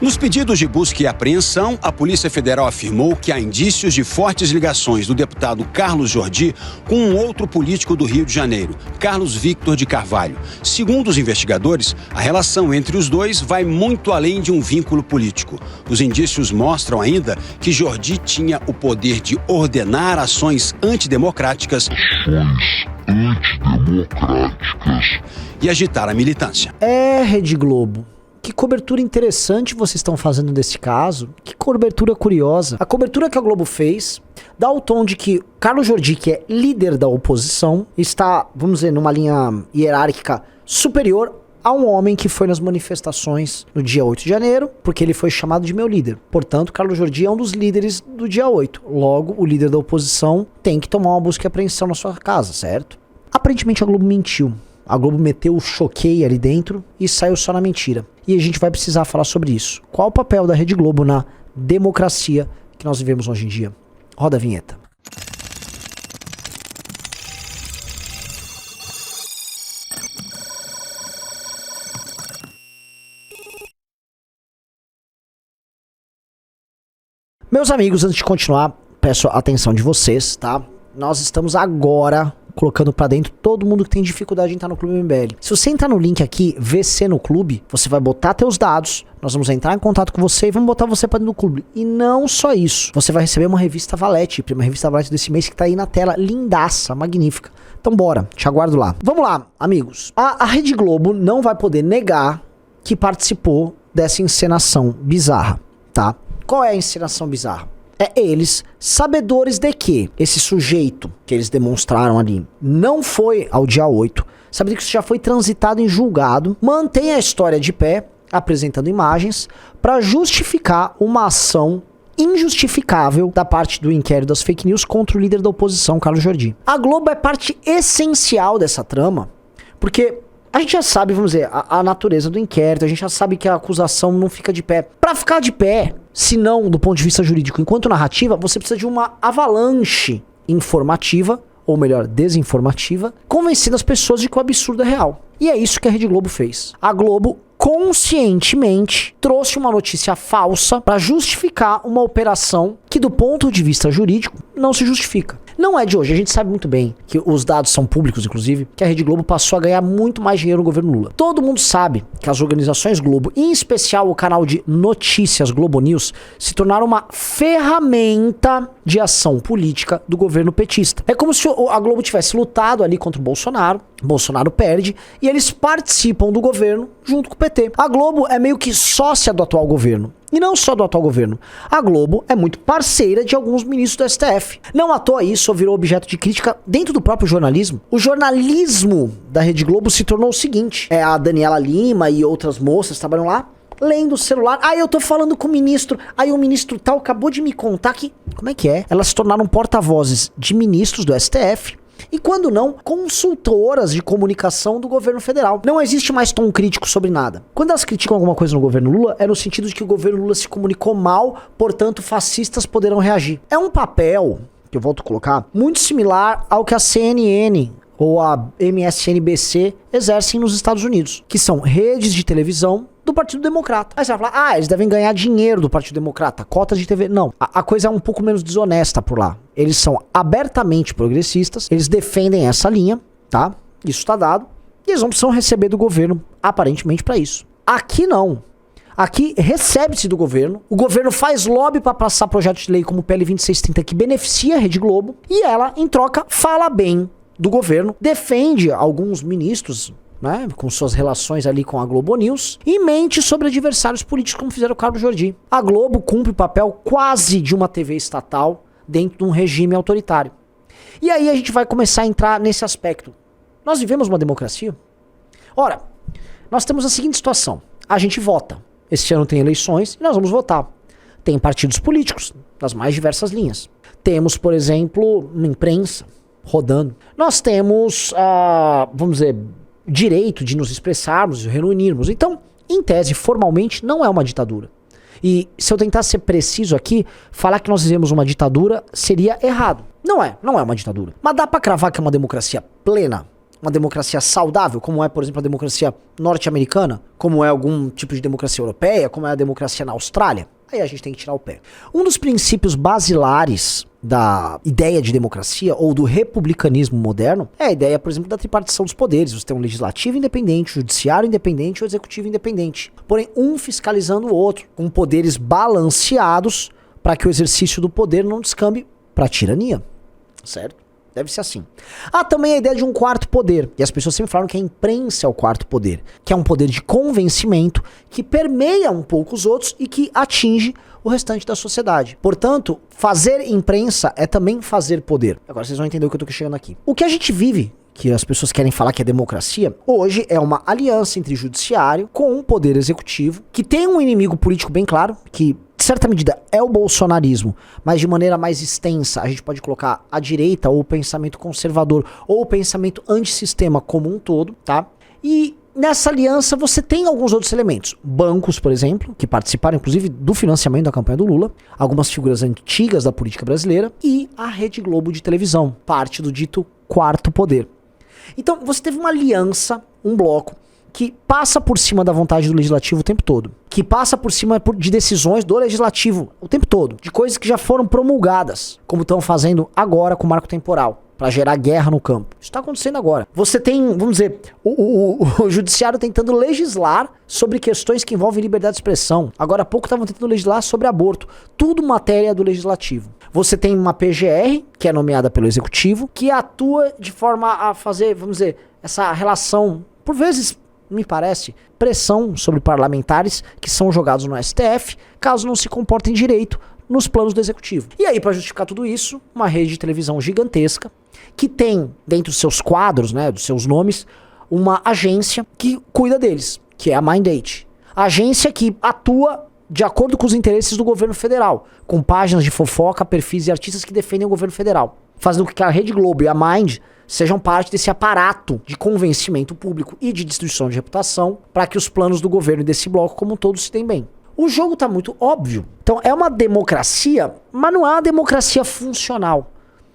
Nos pedidos de busca e apreensão, a Polícia Federal afirmou que há indícios de fortes ligações do deputado Carlos Jordi com um outro político do Rio de Janeiro, Carlos Victor de Carvalho. Segundo os investigadores, a relação entre os dois vai muito além de um vínculo político. Os indícios mostram ainda que Jordi tinha o poder de ordenar ações antidemocráticas e agitar a militância. Rede Globo. Que cobertura interessante vocês estão fazendo desse caso. Que cobertura curiosa. A cobertura que a Globo fez dá o tom de que Carlos Jordi, que é líder da oposição, está, vamos dizer, numa linha hierárquica superior a um homem que foi nas manifestações no dia 8 de janeiro, porque ele foi chamado de meu líder. Portanto, Carlos Jordi é um dos líderes do dia 8. Logo, o líder da oposição tem que tomar uma busca e apreensão na sua casa, certo? Aparentemente a Globo mentiu. A Globo meteu o choquei ali dentro e saiu só na mentira. E a gente vai precisar falar sobre isso. Qual o papel da Rede Globo na democracia que nós vivemos hoje em dia? Roda a vinheta. Meus amigos, antes de continuar, peço a atenção de vocês, tá? Nós estamos agora colocando pra dentro todo mundo que tem dificuldade em entrar no Clube MBL. Se você entrar no link aqui, VC no Clube, você vai botar teus dados, nós vamos entrar em contato com você e vamos botar você pra dentro do clube. E não só isso, você vai receber uma revista Valete, uma revista Valete desse mês que tá aí na tela, lindaça, magnífica. Então bora, te aguardo lá. Vamos lá, amigos. A Rede Globo não vai poder negar que participou dessa encenação bizarra, tá? Qual é a encenação bizarra? É eles, sabedores de que esse sujeito que eles demonstraram ali não foi ao dia 8, sabendo que isso já foi transitado em julgado, mantém a história de pé, apresentando imagens, para justificar uma ação injustificável da parte do inquérito das fake news contra o líder da oposição, Carlos Jordi. A Globo é parte essencial dessa trama, porque a gente já sabe, vamos dizer, a natureza do inquérito, a gente já sabe que a acusação não fica de pé. Pra ficar de pé, se não do ponto de vista jurídico, enquanto narrativa, você precisa de uma avalanche informativa, ou melhor, desinformativa, convencendo as pessoas de que o absurdo é real. E é isso que a Rede Globo fez. A Globo conscientemente trouxe uma notícia falsa para justificar uma operação que, do ponto de vista jurídico, não se justifica. Não é de hoje, a gente sabe muito bem que os dados são públicos, inclusive, que a Rede Globo passou a ganhar muito mais dinheiro no governo Lula. Todo mundo sabe que as organizações Globo, em especial o canal de notícias Globo News, se tornaram uma ferramenta de ação política do governo petista. É como se a Globo tivesse lutado ali contra o Bolsonaro, Bolsonaro perde, e eles participam do governo junto com o PT. A Globo é meio que sócia do atual governo. E não só do atual governo. A Globo é muito parceira de alguns ministros do STF. Não à toa isso virou objeto de crítica dentro do próprio jornalismo. O jornalismo da Rede Globo se tornou o seguinte. A Daniela Lima e outras moças trabalham lá, lendo o celular. Eu tô falando com o ministro. Aí o ministro tal acabou de me contar que... Como é que é? Elas se tornaram porta-vozes de ministros do STF. E quando não, consultoras de comunicação do governo federal. Não existe mais tom crítico sobre nada. Quando elas criticam alguma coisa no governo Lula, é no sentido de que o governo Lula se comunicou mal, portanto fascistas poderão reagir. É um papel, que eu volto a colocar, muito similar ao que a CNN ou a MSNBC exercem nos Estados Unidos, que são redes de televisão do Partido Democrata. Aí você vai falar, eles devem ganhar dinheiro do Partido Democrata, cotas de TV. Não, a coisa é um pouco menos desonesta por lá. Eles são abertamente progressistas, eles defendem essa linha, tá? Isso tá dado. E eles não precisam receber do governo, aparentemente, pra isso. Aqui não. Aqui recebe-se do governo, o governo faz lobby pra passar projetos de lei como o PL 2630 que beneficia a Rede Globo, e ela, em troca, fala bem do governo, defende alguns ministros, né, com suas relações ali com a Globo News, e mente sobre adversários políticos como fizeram o Carlos Jordi. A Globo cumpre o papel quase de uma TV estatal dentro de um regime autoritário. E aí a gente vai começar a entrar nesse aspecto. Nós vivemos uma democracia? Ora, nós temos a seguinte situação. A gente vota. Este ano tem eleições e nós vamos votar. Tem partidos políticos das mais diversas linhas. Temos, por exemplo, uma imprensa rodando. Nós temos, vamos dizer, direito de nos expressarmos e reunirmos. Então, em tese, formalmente, não é uma ditadura. E se eu tentar ser preciso aqui, falar que nós vivemos uma ditadura seria errado. Não é uma ditadura. Mas dá pra cravar que é uma democracia plena? uma democracia saudável, como é, por exemplo, a democracia norte-americana, como é algum tipo de democracia europeia, como é a democracia na Austrália, aí a gente tem que tirar o pé. Um dos princípios basilares da ideia de democracia ou do republicanismo moderno é a ideia, por exemplo, da tripartição dos poderes. Você tem um legislativo independente, judiciário independente e o executivo independente. Porém, um fiscalizando o outro, com poderes balanceados para que o exercício do poder não descambe para a tirania, certo? Deve ser assim. Há também a ideia de um quarto poder. E as pessoas sempre falam que a imprensa é o quarto poder, que é um poder de convencimento que permeia um pouco os outros e que atinge o restante da sociedade. Portanto, fazer imprensa é também fazer poder. Agora vocês vão entender o que eu tô chegando aqui. O que a gente vive, que as pessoas querem falar que é democracia, hoje é uma aliança entre judiciário com o poder executivo, que tem um inimigo político bem claro, que de certa medida é o bolsonarismo, mas de maneira mais extensa a gente pode colocar a direita ou o pensamento conservador ou o pensamento antissistema como um todo, tá? E nessa aliança você tem alguns outros elementos. Bancos, por exemplo, que participaram inclusive do financiamento da campanha do Lula, algumas figuras antigas da política brasileira e a Rede Globo de televisão, parte do dito quarto poder. Então você teve uma aliança, um bloco, que passa por cima da vontade do legislativo o tempo todo, que passa por cima de decisões do legislativo o tempo todo, de coisas que já foram promulgadas, como estão fazendo agora com o marco temporal, para gerar guerra no campo. Isso está acontecendo agora. Você tem, vamos dizer, o judiciário tentando legislar sobre questões que envolvem liberdade de expressão. Agora há pouco estavam tentando legislar sobre aborto. Tudo matéria do legislativo. Você tem uma PGR, que é nomeada pelo executivo, que atua de forma a fazer, vamos dizer, essa relação, por vezes, me parece, pressão sobre parlamentares que são jogados no STF, caso não se comportem direito nos planos do executivo. E aí, para justificar tudo isso, uma rede de televisão gigantesca, que tem, dentre os seus quadros, né, dos seus nomes, uma agência que cuida deles, que é a Mindate. A agência que atua de acordo com os interesses do governo federal, com páginas de fofoca, perfis e artistas que defendem o governo federal, fazendo com que a Rede Globo e a Mind sejam parte desse aparato de convencimento público e de destruição de reputação para que os planos do governo e desse bloco como um todo se deem bem. O jogo tá muito óbvio. Então é uma democracia, mas não é uma democracia funcional.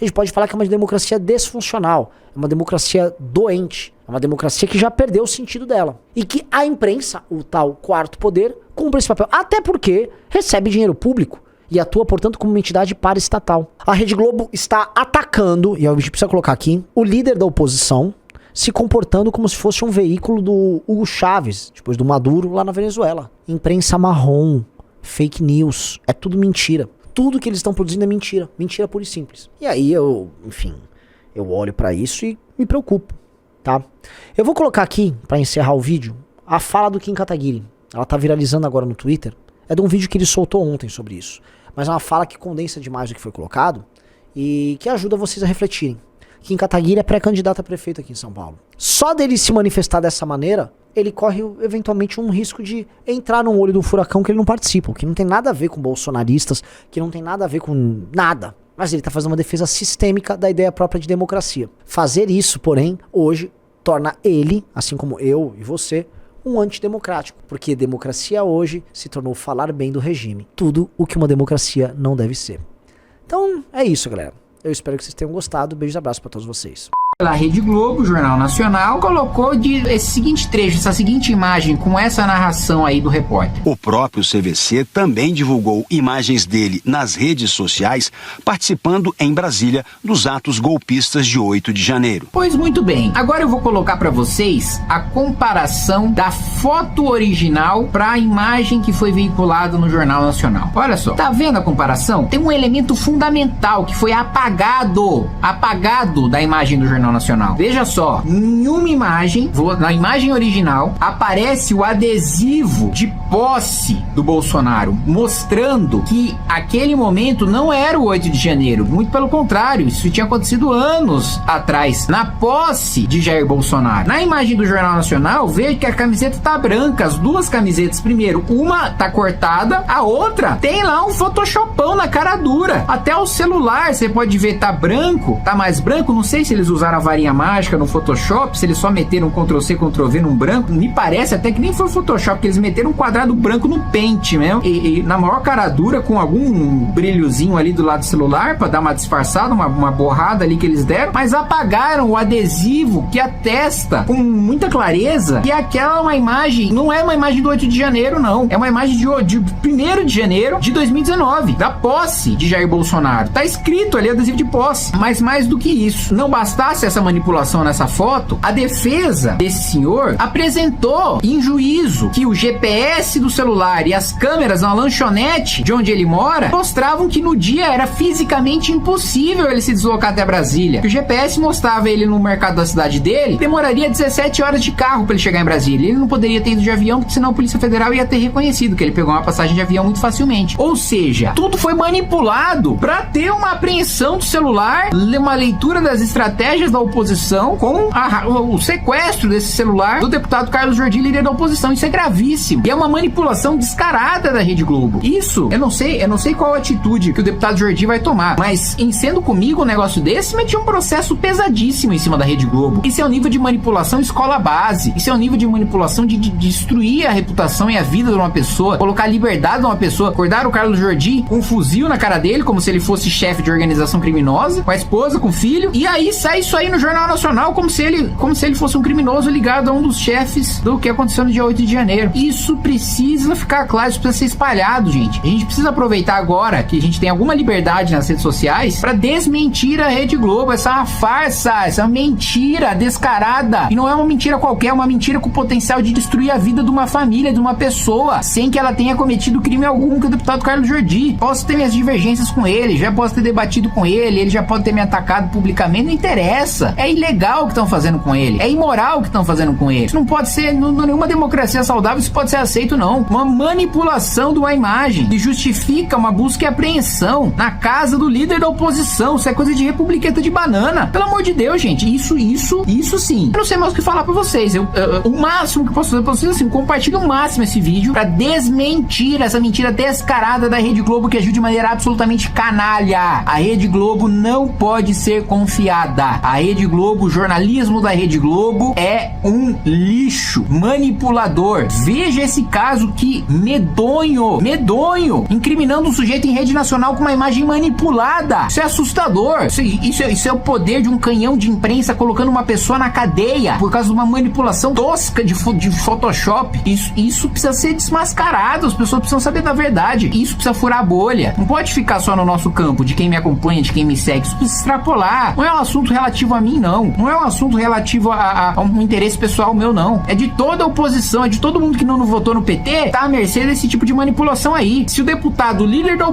A gente pode falar que é uma democracia desfuncional, é uma democracia doente, é uma democracia que já perdeu o sentido dela. E que a imprensa, o tal quarto poder, cumpre esse papel. Até porque recebe dinheiro público e atua, portanto, como uma entidade paraestatal. A Rede Globo está atacando, e a gente precisa colocar aqui, o líder da oposição, se comportando como se fosse um veículo do Hugo Chávez, depois do Maduro, lá na Venezuela. Imprensa marrom, fake news, é tudo mentira. Tudo que eles estão produzindo é mentira. Mentira pura e simples. E aí eu, enfim, eu olho pra isso e me preocupo, tá? Eu vou colocar aqui, pra encerrar o vídeo, a fala do Kim Kataguiri. Ela tá viralizando agora no Twitter. É de um vídeo que ele soltou ontem sobre isso. Mas é uma fala que condensa demais o que foi colocado e que ajuda vocês a refletirem. Kim Kataguiri é pré-candidato a prefeito aqui em São Paulo. Só dele se manifestar dessa maneira, ele corre eventualmente um risco de entrar num olho do furacão que ele não participa, que não tem nada a ver com bolsonaristas, que não tem nada a ver com nada. Mas ele tá fazendo uma defesa sistêmica da ideia própria de democracia. Fazer isso, porém, hoje torna ele, assim como eu e você, um antidemocrático, porque democracia hoje se tornou falar bem do regime. Tudo o que uma democracia não deve ser. Então, é isso, galera. Eu espero que vocês tenham gostado. Beijos e abraços para todos vocês. A Rede Globo, Jornal Nacional, colocou esse seguinte trecho, essa seguinte imagem com essa narração aí do repórter. O próprio CVC também divulgou imagens dele nas redes sociais, participando em Brasília dos atos golpistas de 8 de janeiro. Pois muito bem, agora eu vou colocar para vocês a comparação da foto original para a imagem que foi veiculada no Jornal Nacional. Olha só, tá vendo a comparação? Tem um elemento fundamental que foi apagado da imagem do Jornal Nacional. Veja só, em uma imagem, na imagem original, aparece o adesivo de posse do Bolsonaro, mostrando que aquele momento não era o 8 de janeiro, muito pelo contrário, isso tinha acontecido anos atrás, na posse de Jair Bolsonaro. Na imagem do Jornal Nacional, veja que a camiseta tá branca, as duas camisetas, primeiro, uma tá cortada, a outra tem lá um photoshopão na cara dura, até o celular, você pode ver, tá branco, tá mais branco, não sei se eles usaram usaram a varinha mágica no Photoshop, se eles só meteram Ctrl+C, Ctrl+V num branco, me parece até que nem foi o Photoshop, que eles meteram um quadrado branco no Paint mesmo, e na maior cara dura, com algum brilhozinho ali do lado do celular, pra dar uma disfarçada, uma borrada ali que eles deram, mas apagaram o adesivo que atesta com muita clareza que aquela é uma imagem, não é uma imagem do 8 de janeiro, não. É uma imagem de 1º de janeiro de 2019, da posse de Jair Bolsonaro. Tá escrito ali, adesivo de posse. Mas mais do que isso, não bastasse essa manipulação nessa foto, a defesa desse senhor apresentou em juízo que o GPS do celular e as câmeras na lanchonete de onde ele mora mostravam que no dia era fisicamente impossível ele se deslocar até Brasília. Que o GPS mostrava ele no mercado da cidade dele, demoraria 17 horas de carro para ele chegar em Brasília. Ele não poderia ter ido de avião, porque senão a Polícia Federal ia ter reconhecido que ele pegou uma passagem de avião muito facilmente. Ou seja, tudo foi manipulado para ter uma apreensão do celular, uma leitura das estratégias da oposição com o sequestro desse celular do deputado Carlos Jordi, líder da oposição. Isso é gravíssimo. E é uma manipulação descarada da Rede Globo. Isso, eu não sei qual atitude que o deputado Jordi vai tomar, mas em sendo comigo um negócio desse, meti um processo pesadíssimo em cima da Rede Globo. Isso é um nível de manipulação escola base. Isso é um nível de manipulação de destruir a reputação e a vida de uma pessoa, colocar a liberdade de uma pessoa, acordar o Carlos Jordi com um fuzil na cara dele, como se ele fosse chefe de organização criminosa, com a esposa, com o filho, e aí sai isso aí no Jornal Nacional como se ele fosse um criminoso ligado a um dos chefes do que aconteceu no dia 8 de janeiro. Isso precisa ficar claro, isso precisa ser espalhado, gente. A gente precisa aproveitar agora que a gente tem alguma liberdade nas redes sociais para desmentir a Rede Globo. Essa é uma farsa, essa é uma mentira descarada. E não é uma mentira qualquer, é uma mentira com potencial de destruir a vida de uma família, de uma pessoa, sem que ela tenha cometido crime algum, que o deputado Carlos Jordi. Posso ter minhas divergências com ele, já posso ter debatido com ele já pode ter me atacado publicamente, não interessa. É ilegal o que estão fazendo com ele, é imoral o que estão fazendo com ele. Isso não pode ser, nenhuma democracia saudável isso pode ser aceito, não. Uma manipulação de uma imagem que justifica uma busca e apreensão na casa do líder da oposição. Isso é coisa de republiqueta de banana. Pelo amor de Deus, gente, isso sim. Eu não sei mais o que falar pra vocês. O máximo que eu posso fazer pra vocês é assim, compartilhe o máximo esse vídeo pra desmentir essa mentira descarada da Rede Globo, que agiu de maneira absolutamente canalha. A Rede Globo não pode ser confiada. A Rede Globo, o jornalismo da Rede Globo é um lixo manipulador. Veja esse caso que medonho, incriminando um sujeito em rede nacional com uma imagem manipulada. Isso é assustador. Isso é o poder de um canhão de imprensa colocando uma pessoa na cadeia por causa de uma manipulação tosca de Photoshop. Isso precisa ser desmascarado. As pessoas precisam saber da verdade. Isso precisa furar a bolha. Não pode ficar só no nosso campo, de quem me acompanha, de quem me segue. Isso precisa extrapolar. Não é um assunto relativo a mim, não. Não é um assunto relativo a um interesse pessoal meu, não. É de toda a oposição, é de todo mundo que não votou no PT, tá à mercê desse tipo de manipulação aí. Se o deputado, o líder da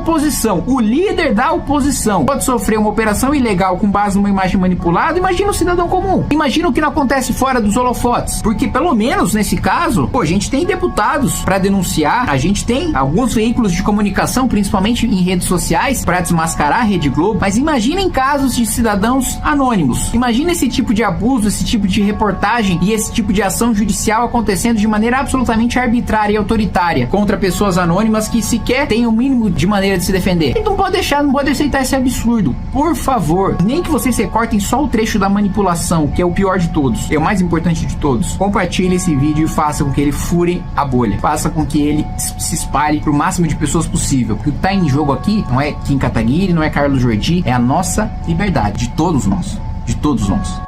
oposição, pode sofrer uma operação ilegal com base numa imagem manipulada, imagina o cidadão comum. Imagina o que não acontece fora dos holofotes. Porque, pelo menos nesse caso, a gente tem deputados pra denunciar, a gente tem alguns veículos de comunicação, principalmente em redes sociais, pra desmascarar a Rede Globo, mas imagina em casos de cidadãos anônimos. Imagina esse tipo de abuso, esse tipo de reportagem e esse tipo de ação judicial acontecendo de maneira absolutamente arbitrária e autoritária contra pessoas anônimas que sequer têm o mínimo de maneira de se defender. Então não pode aceitar esse absurdo. Por favor, nem que vocês recortem só o trecho da manipulação, que é o pior de todos, é o mais importante de todos. Compartilhe esse vídeo e faça com que ele fure a bolha. Faça com que ele se espalhe pro máximo de pessoas possível. Porque o que tá em jogo aqui não é Kim Kataguiri, não é Carlos Jordi, é a nossa liberdade, de todos nós. De todos nós.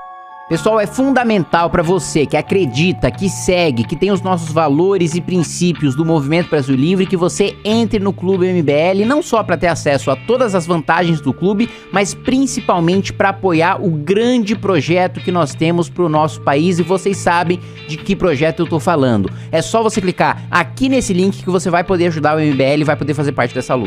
Pessoal, é fundamental para você que acredita, que segue, que tem os nossos valores e princípios do Movimento Brasil Livre, que você entre no Clube MBL, não só para ter acesso a todas as vantagens do clube, mas principalmente para apoiar o grande projeto que nós temos para o nosso país, e vocês sabem de que projeto eu tô falando. É só você clicar aqui nesse link que você vai poder ajudar o MBL e vai poder fazer parte dessa luta.